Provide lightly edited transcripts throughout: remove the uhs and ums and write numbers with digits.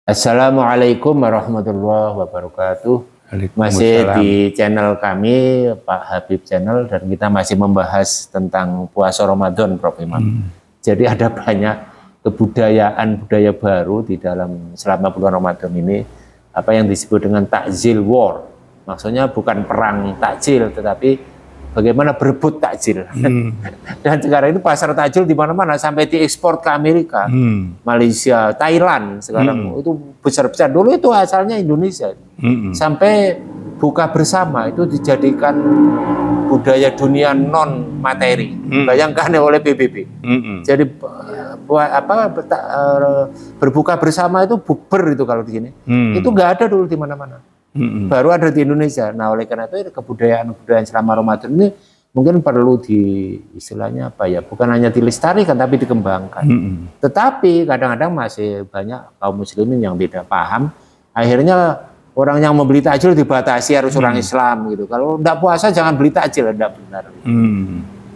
Assalamualaikum warahmatullahi wabarakatuh. Masih di channel kami, Pak Habib Channel, dan kita masih membahas tentang puasa Ramadan, Prof. Imam. Jadi ada banyak budaya baru di dalam selama bulan Ramadan ini, apa yang disebut dengan takjil war. Maksudnya bukan perang takjil, tetapi bagaimana berebut takjil. Dan sekarang ini pasar takjil di mana-mana, sampai diekspor ke Amerika, Malaysia, Thailand sekarang itu besar-besar. Dulu itu asalnya Indonesia. Sampai buka bersama itu dijadikan budaya dunia non materi. Bayangkan oleh PBB. Jadi berbuka bersama itu bukber itu kalau di sini. Itu nggak ada dulu di mana-mana. Baru ada di Indonesia. Nah, oleh karena itu kebudayaan selama Ramadan ini mungkin perlu istilahnya apa ya, bukan hanya dilestarikan tapi dikembangkan. Tetapi kadang-kadang masih banyak kaum muslimin yang beda paham. Akhirnya orang yang membeli takjil dibatasi harus orang Islam gitu. Kalau tidak puasa jangan beli takjil, tidak benar.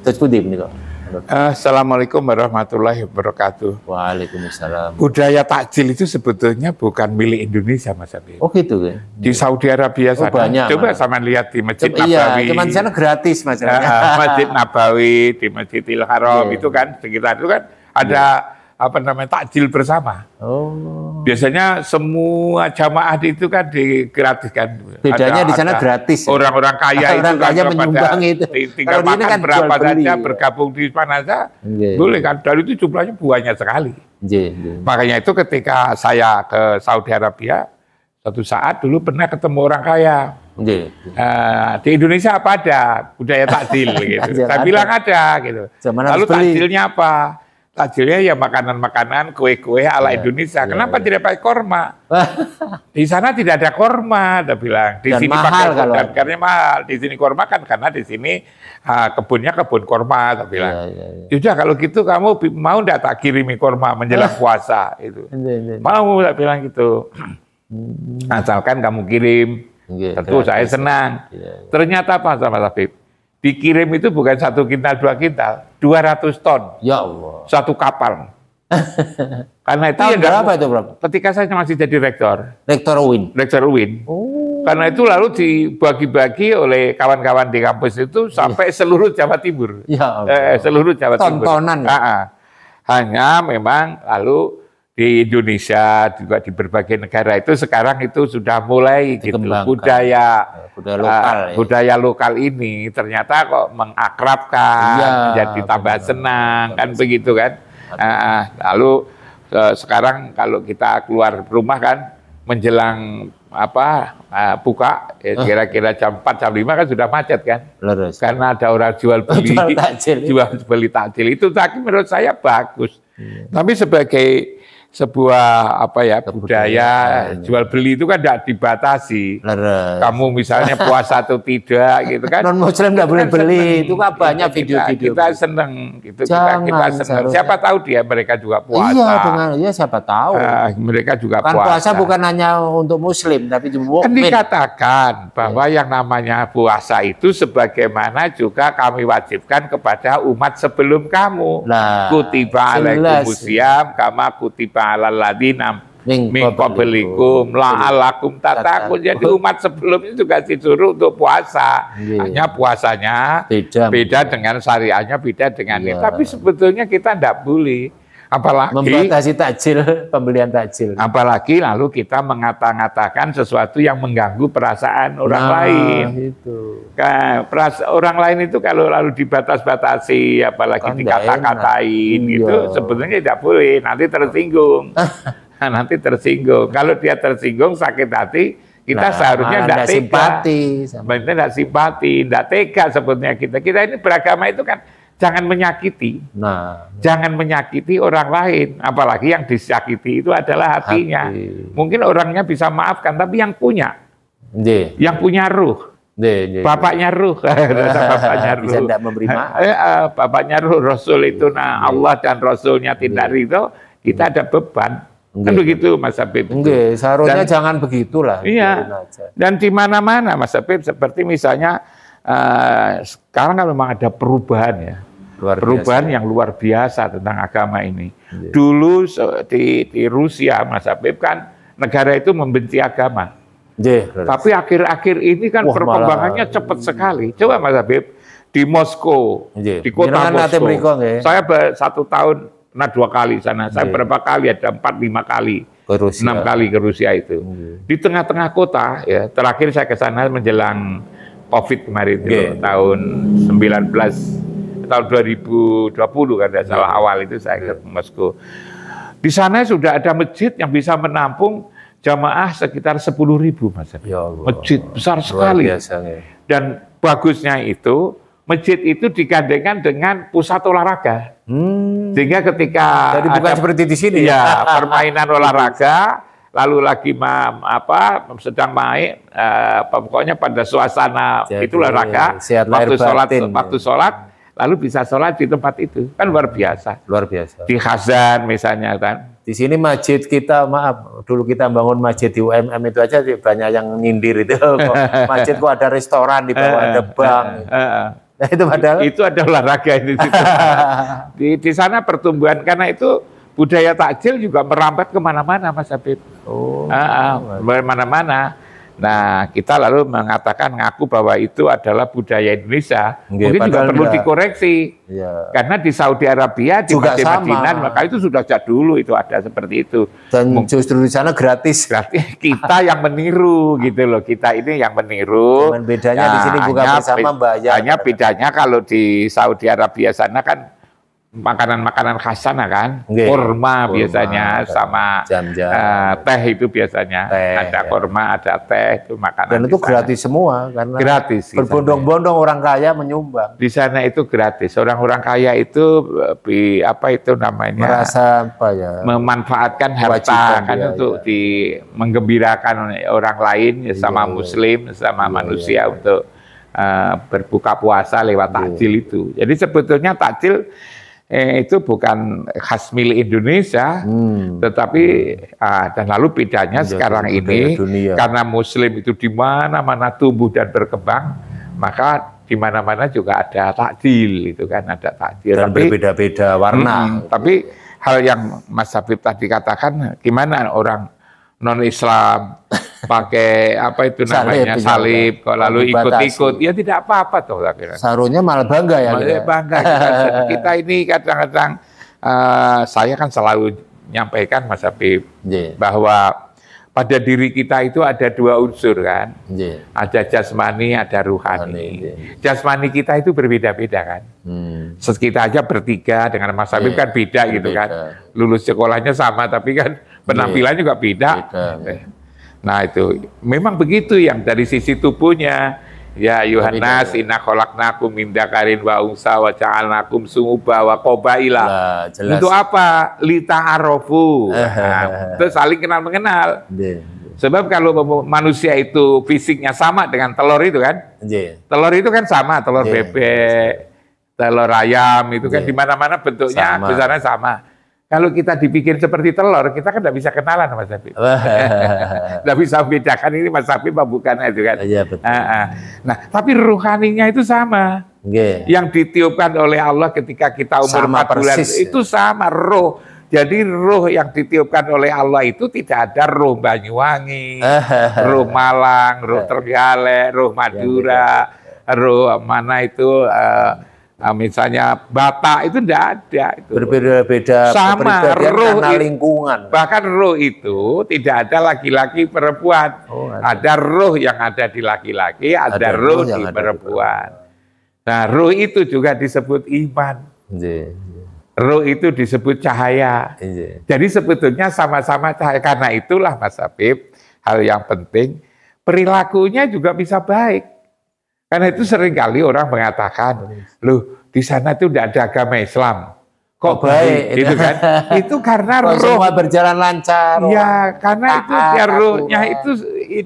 Terus putih ini kok. Assalamualaikum warahmatullahi wabarakatuh. Waalaikumsalam. Budaya takjil itu sebetulnya bukan milik Indonesia, Mas Habib. Oh gitu kan? Di Saudi Arabia sana. Banyak. Coba sama lihat di Masjid Nabawi. Iya, cuma di sana gratis Mas. Masjid Nabawi, di Masjidil Haram itu kan sekitar itu kan ada apa namanya takjil bersama. Biasanya semua jamaah itu kan digratiskan. Bedanya di sana gratis. Orang-orang kaya itu kan menyumbang itu. Tinggal makan kan berapa saja, bergabung di mana saja, boleh kan. Dan itu jumlahnya banyak sekali. Makanya itu ketika saya ke Saudi Arabia, suatu saat dulu pernah ketemu orang kaya. Di Indonesia apa ada budaya takjil gitu. Saya bilang ada gitu. Lalu takjilnya apa? Takjilnya ya makanan-makanan, kue-kue ala Indonesia. Kenapa tidak pakai korma? Di sana tidak ada korma, dia bilang. Di sini pakai korma, karena mahal. Di sini korma kan karena di sini kebunnya kebun korma, dia bilang. Yaudah kalau gitu kamu mau enggak tak kirimi korma menjelang puasa itu? Mau, dia bilang gitu. Asalkan kamu kirim, tentu saya senang. Ternyata apa sama Habib? Dikirim itu bukan 1 kintal, 2 kintal, 200 ton. Ya Allah. Satu kapal. Karena itu tahun berapa itu, Bro? Ketika saya masih jadi rektor. Rektor UIN. Rektor UIN. Karena itu lalu dibagi-bagi oleh kawan-kawan di kampus itu sampai seluruh Jawa Timur. Ya Allah. Seluruh Jawa Timur. Tontonan. Hanya memang lalu di Indonesia juga di berbagai negara itu sekarang itu sudah mulai gitu budaya lokal ini ternyata kok mengakrabkan, jadi tambah senang kan begitu kan. Lalu sekarang kalau kita keluar rumah kan menjelang buka kira-kira jam 4 jam 5 kan sudah macet kan. Karena ada orang jual beli takjil itu tapi menurut saya bagus. Tapi sebagai sebuah budaya jual beli itu kan tidak dibatasi. Kamu misalnya puasa atau tidak gitu kan. Non Muslim tidak boleh beli. Itu kan banyak video-video. Kita seneng gitu. Kita seneng. Siapa tahu mereka juga puasa. Iya siapa tahu. Mereka juga puasa bukan hanya untuk Muslim tapi juga kan dikatakan bahwa yang namanya puasa itu sebagaimana juga kami wajibkan kepada umat sebelum kamu. Kutiba alaikumusiyam kama kutiba alal ladina min qablikum la'allakum tattaqun. Jadi umat sebelum itu juga disuruh untuk puasa. Hanya puasanya beda dengan syariahnya, beda dengan ini. Tapi sebetulnya kita tidak boleh. Apalagi membatasi takjil, pembelian takjil. Apalagi lalu kita mengata-ngatakan sesuatu yang mengganggu perasaan orang lain. Orang lain itu kalau lalu dibatas-batasi, apalagi dikata-katain gitu, sebetulnya tidak boleh. Nanti tersinggung. Kalau dia tersinggung, sakit hati, kita seharusnya tidak simpati, tidak tega sebetulnya kita. Kita ini beragama itu kan jangan menyakiti. Jangan menyakiti orang lain, apalagi yang disakiti itu adalah hatinya. Mungkin orangnya bisa maafkan, tapi yang punya ruh. Bapaknya ruh, bapaknya ruh. Bisa tidak memberi maaf. Bapaknya ruh, Rasul itu, Allah dan Rasulnya tidak ridho, kita ada beban. Kan begitu Mas Habib. Seharusnya jangan begitulah. Iya. Dan di mana-mana Mas Habib, seperti misalnya sekarang kan memang ada perubahan ya. Perubahan yang luar biasa tentang agama ini. Dulu di Rusia, Mas Habib kan negara itu membenci agama. Tapi akhir-akhir ini kan perkembangannya cepat sekali. Coba Mas Habib, di Moskow, di kota Moskow, saya 1 tahun, pernah 2 kali sana. Saya berapa kali, ada 4-5 kali, 6 kali ke Rusia itu. Di tengah-tengah kota, ya terakhir saya ke sana menjelang COVID kemarin, tahun 2020 kan, tidak salah awal itu saya ke Moskow. Di sana sudah ada masjid yang bisa menampung jamaah sekitar 10.000, Mas. Ya Allah. Masjid besar sekali. Dan bagusnya itu, masjid itu digandengkan dengan pusat olahraga. Sehingga ketika jadi bukan seperti di sini ya, permainan olahraga, lalu lagi sedang main, pokoknya pada suasana itu olahraga, waktu sholat, lalu bisa sholat di tempat itu, kan luar biasa. Luar biasa. Di Khazan misalnya kan. Di sini masjid kita, maaf, dulu kita bangun masjid di UMM itu aja banyak yang nyindir itu. Masjid kok ada restoran di bawah, ada bank. Nah, itu padahal itu ada olahraga di situ. Di sana pertumbuhan, karena itu budaya takjil juga merambat kemana-mana, Mas Habib. Kemana-mana. Nah, kita lalu mengatakan, ngaku bahwa itu adalah budaya Indonesia. Mungkin juga perlu dikoreksi. Ya. Karena di Saudi Arabia, di Madinah, maka itu sudah sejak dulu itu ada seperti itu. Dan justru di sana gratis. Kita yang meniru gitu loh. Kita ini yang meniru. Cuman bedanya di sini bukan bersama bayar. Hanya bedanya kalau di Saudi Arabia sana kan makanan-makanan khas sana kan, kurma biasanya, sama teh itu biasanya, ada kurma, ada teh, itu makanan. Dan itu gratis semua, karena gratis. Berbondong-bondong orang kaya menyumbang. Di sana itu gratis. Orang-orang kaya itu merasa memanfaatkan harta kan untuk menggembirakan orang lain, sama Muslim, sama manusia untuk berbuka puasa lewat takjil itu. Jadi sebetulnya takjil itu bukan khas milik Indonesia, tetapi dan lalu bedanya sekarang ini karena Muslim itu di mana-mana tumbuh dan berkembang, maka di mana-mana juga ada takjil, itu kan ada takjil. Dan berbeda-beda warna. Tapi hal yang Mas Habib tadi katakan, gimana orang non-Islam pakai salib, kok lalu ikut-ikut, ya tidak apa-apa toh. Seharusnya malah bangga ya. Bangga kita ini kadang-kadang, saya kan selalu nyampaikan Mas Habib, bahwa pada diri kita itu ada 2 unsur kan, ada jasmani, ada ruhani. Jasmani kita itu berbeda-beda kan. Kita aja bertiga dengan Mas Habib kan beda gitu kan. Lulus sekolahnya sama tapi kan penampilannya juga beda. Nah itu memang begitu yang dari sisi tubuhnya. Ya Yohanes, inna khalaqnakum min dzakarin wa unsa wa ja'alnakum syu'uban wa qabaila. Untuk apa? Lita'arofu. Terus saling kenal mengenal. Sebab kalau manusia itu fisiknya sama dengan telur itu kan. Telur itu kan sama, telur bebek, telur ayam itu kan di mana-mana bentuknya besarnya sama. Kalau kita dipikir seperti telur, kita kan tidak bisa kenalan Mas Habib. Tidak bisa membedakan ini Mas Habib apa bukan itu kan. Iya, betul. Nah, tapi ruhaninya itu sama. Yang ditiupkan oleh Allah ketika kita umur 4 bulan itu sama roh. Jadi roh yang ditiupkan oleh Allah itu tidak ada roh Banyuwangi, roh Malang, roh Trenggalek, roh Madura, roh mana itu misalnya Batak itu tidak ada. Itu berbeda-beda sama roh karena lingkungan. Bahkan roh itu tidak ada laki-laki perempuan. Ada roh yang ada di laki-laki, ada roh di perempuan. Nah, roh itu juga disebut iman. Roh itu disebut cahaya. Jadi sebetulnya sama-sama cahaya. Karena itulah Mas Habib, hal yang penting perilakunya juga bisa baik. Karena itu seringkali orang mengatakan, loh di sana itu tidak ada agama Islam, kok baik, gitu kan? Itu karena roh semua berjalan lancar. Ya, karena itu ya rohnya itu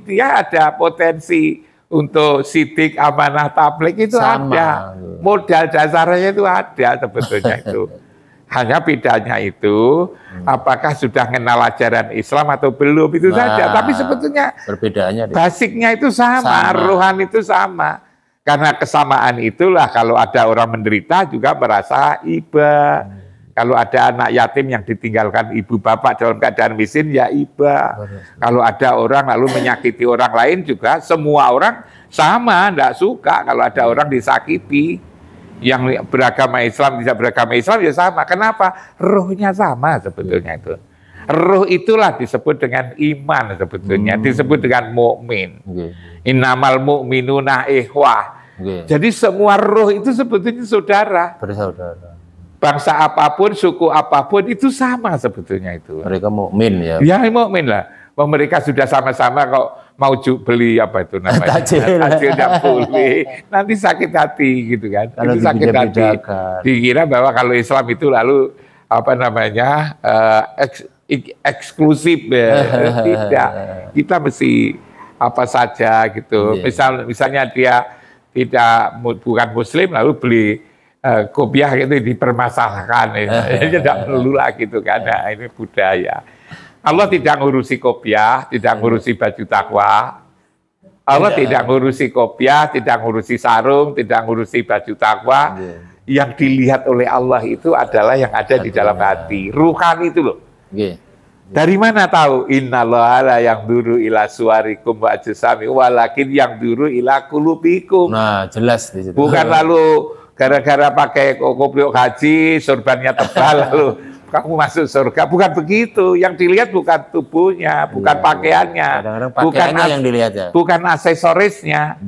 dia ada potensi untuk sidik, amanah, tabligh itu ada, modal dasarnya itu ada sebetulnya itu. Hanya bedanya itu, apakah sudah kenal ajaran Islam atau belum itu saja. Tapi sebetulnya perbedaannya, basicnya itu sama, rohani itu sama. Karena kesamaan itulah kalau ada orang menderita juga merasa iba. Kalau ada anak yatim yang ditinggalkan ibu bapak dalam keadaan miskin, ya iba. Kalau ada orang lalu menyakiti orang lain juga, semua orang sama, tidak suka kalau ada orang disakiti. Yang beragama Islam, tidak beragama Islam ya sama. Kenapa? Ruhnya sama sebetulnya itu. Ruh itulah disebut dengan iman sebetulnya, disebut dengan mukmin. Innamal mu'minuna ikhwah. Jadi semua ruh itu sebetulnya saudara. Bersaudara. Bangsa apapun, suku apapun itu sama sebetulnya itu. Mereka mukmin ya. Ya mukmin lah. Mereka sudah sama-sama kok mau beli apa itu namanya? Tajil tidak boleh. Nanti sakit hati gitu kan. Kalau itu sakit hati. Dikira bahwa kalau Islam itu lalu apa namanya eksklusif ya. Tidak. Kita mesti apa saja gitu. Misalnya dia bukan Muslim lalu beli kopiah itu dipermasalahkan, tidak perlu lah gitu kan. Nah, ini budaya. Allah tidak ngurusi kopiah, tidak ngurusi baju takwa. Allah tidak ngurusi kopiah, tidak ngurusi sarung, tidak ngurusi baju takwa. Yang dilihat oleh Allah itu adalah yang ada di dalam hati, ruhani itu loh. Dari mana tahu? Innallaha la yanduru ila suwarikum wa ajsami walakin yanduru ila qulubikum. Nah, jelas di situ. Bukan lalu gara-gara pakai kopiok haji, sorbannya tebal lalu kamu masuk surga. Bukan begitu. Yang dilihat bukan tubuhnya, bukan pakaiannya, yang dilihat ya. Bukan aksesorisnya.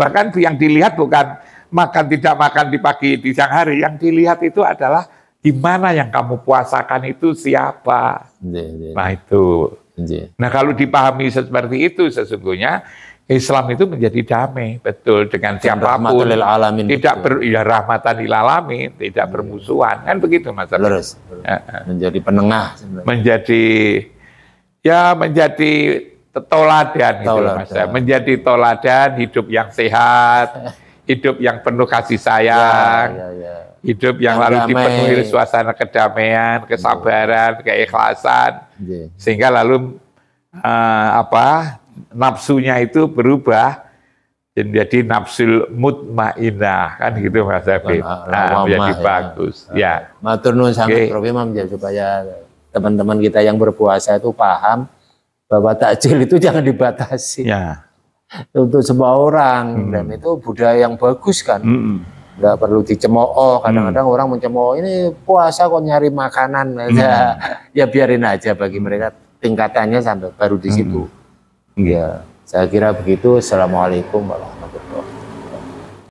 Bahkan yang dilihat bukan makan tidak makan di pagi di siang hari. Yang dilihat itu adalah di mana yang kamu puasakan itu siapa. Nah itu. Nah kalau dipahami seperti itu sesungguhnya Islam itu menjadi damai betul dengan siapapun. Tidak rahmatan lil alamin, tidak bermusuhan. Kan begitu Mas. Menjadi penengah. Menjadi toladan gitu Mas. Menjadi toladan hidup yang sehat, hidup yang penuh kasih sayang. Hidup yang lalu dipenuhi suasana kedamaian, kesabaran, keikhlasan, sehingga lalu nafsunya itu berubah menjadi nafsul mutmainah, kan gitu Mas Habib. Menjadi bagus. Ya. Matur nuwun sangat Prof Imam supaya teman-teman kita yang berpuasa itu paham bahwa takjil itu jangan dibatasi. Untuk semua orang dan itu budaya yang bagus kan. Nggak perlu dicemooh, kadang-kadang orang mencemooh ini puasa kok nyari makanan aja. Ya biarin aja bagi mereka tingkatannya sampai baru di situ. Ya, saya kira begitu. Assalamualaikum warahmatullahi wabarakatuh.